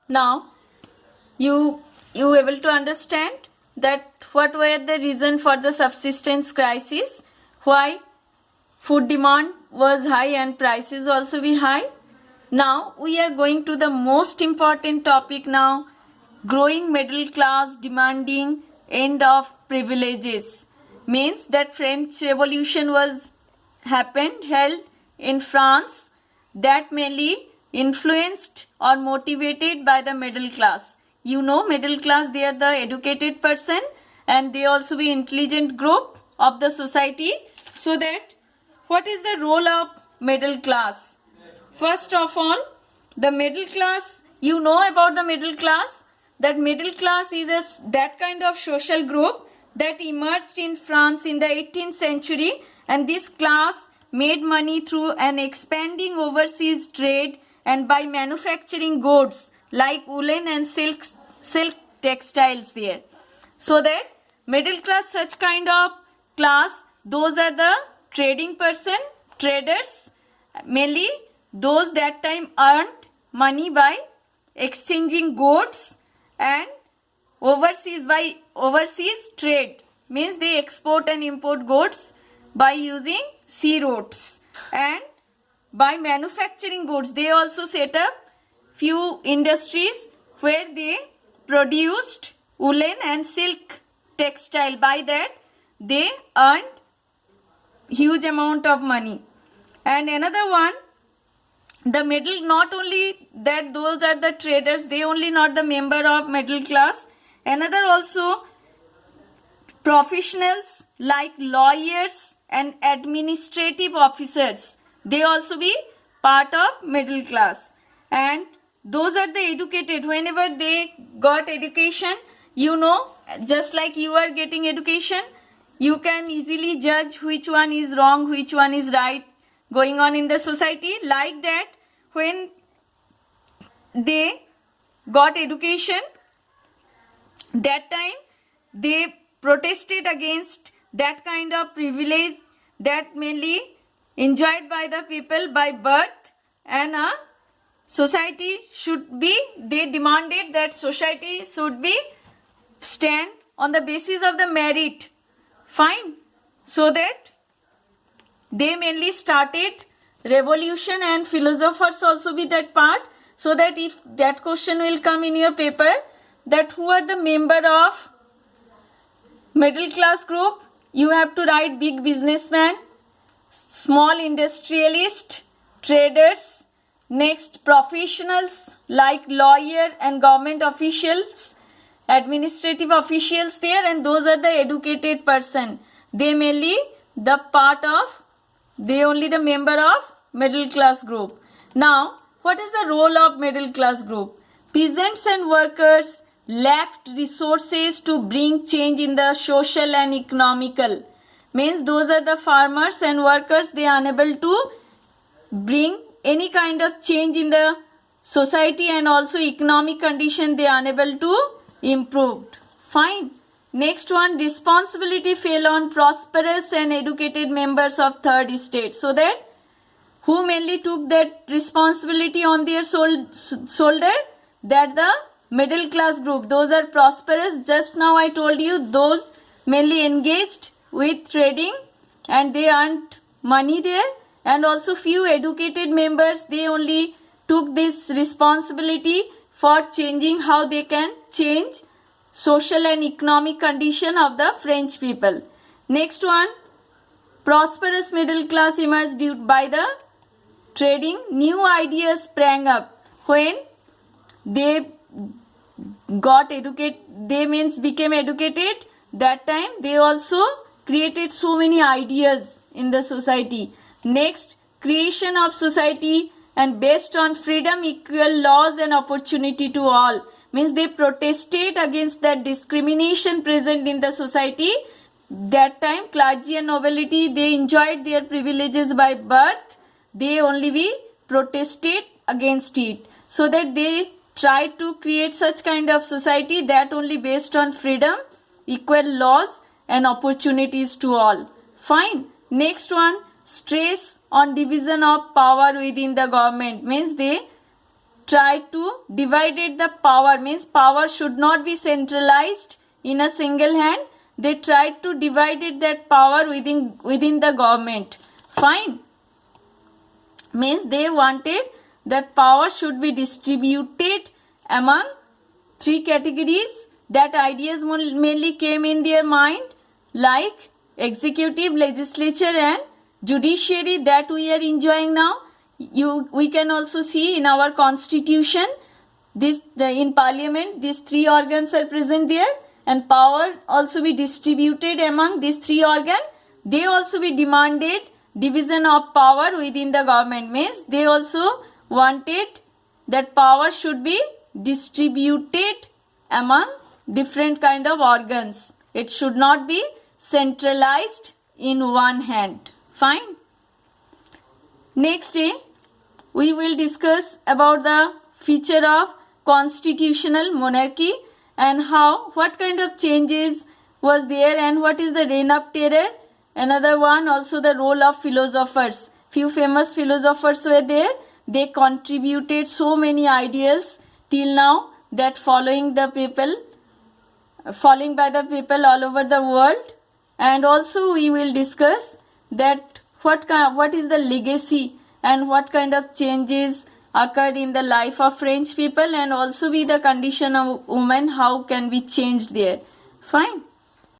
Now you able to understand that what were the reason for the subsistence crisis, why food demand was high and prices also be high. Now we are going to the most important topic now, growing middle class demanding end of privileges. Means that French Revolution was held in France, that mainly influenced or motivated by the middle class. You know, middle class, they are the educated person and they also be intelligent group of the society. So that what is the role of middle class? First of all, the middle class, you know about the middle class, that middle class is that kind of social group that emerged in France in the 18th century, and this class made money through an expanding overseas trade and by manufacturing goods like woolen and silk textiles there. So that middle class, such kind of class, those are the trading person, traders, mainly those that time earned money by exchanging goods and overseas trade, means they export and import goods by using sea routes, and by manufacturing goods they also set up few industries where they produced woolen and silk textile. By that they earned huge amount of money. And another one, the middle, not only that those are the traders, they only not the member of middle class, another also professionals like lawyers and administrative officers, they also be part of middle class. And those are the educated, whenever they got education, you know, just like you are getting education, you can easily judge which one is wrong, which one is right going on in the society. Like that, when they got education, that time they protested against that kind of privilege that mainly enjoyed by the people by birth, and a society should be, they demanded that society should be stand on the basis of the merit. Fine. So that they mainly started revolution, and philosophers also be that part, so that if that question will come in your paper, that who are the member of middle class group, you have to write big businessman, small industrialist, traders, next professionals like lawyer and government officials, administrative officials there, and those are the educated person. They mainly the part of, they only the member of middle class group. Now, what is the role of middle class group? Peasants and workers lacked resources to bring change in the social and economical. Means those are the farmers and workers, they are unable to bring any kind of change in the society, and also economic condition they are unable to improve. Fine. Next one, responsibility fell on prosperous and educated members of third estate. So that who mainly took that responsibility on their shoulder? That the middle class group. Those are prosperous. Just now I told you, those mainly engaged with trading and they earned money there. And also few educated members, they only took this responsibility for changing how they can change social and economic condition of the French people. Next one, prosperous middle class emerged due by the trading. New ideas sprang up when they got educated, they means became educated. That time they also created so many ideas in the society. Next, creation of society and based on freedom, equal laws and opportunity to all. Means they protested against that discrimination present in the society. That time clergy and nobility, they enjoyed their privileges by birth. They only be protested against it. So that they tried to create such kind of society that only based on freedom, equal laws and opportunities to all. Fine. Next one, stress on division of power within the government. Means they tried to divided the power, means power should not be centralized in a single hand. They tried to divided that power within the government. Fine. Means they wanted that power should be distributed among three categories. That ideas mainly came in their mind, like executive, legislature and judiciary that we are enjoying now. We can also see in our constitution, in parliament, these three organs are present there, and power also be distributed among these three organs. They also be demanded division of power within the government, means they also wanted that power should be distributed among different kind of organs. It should not be centralized in one hand. Fine. Next day, we will discuss about the feature of constitutional monarchy and what kind of changes was there and what is the reign of terror. Another one, also the role of philosophers. Few famous philosophers were there. They contributed so many ideals till now that following by the people all over the world. And also we will discuss that what is the legacy and what kind of changes occurred in the life of French people, and also be the condition of women, how can be changed there. Fine.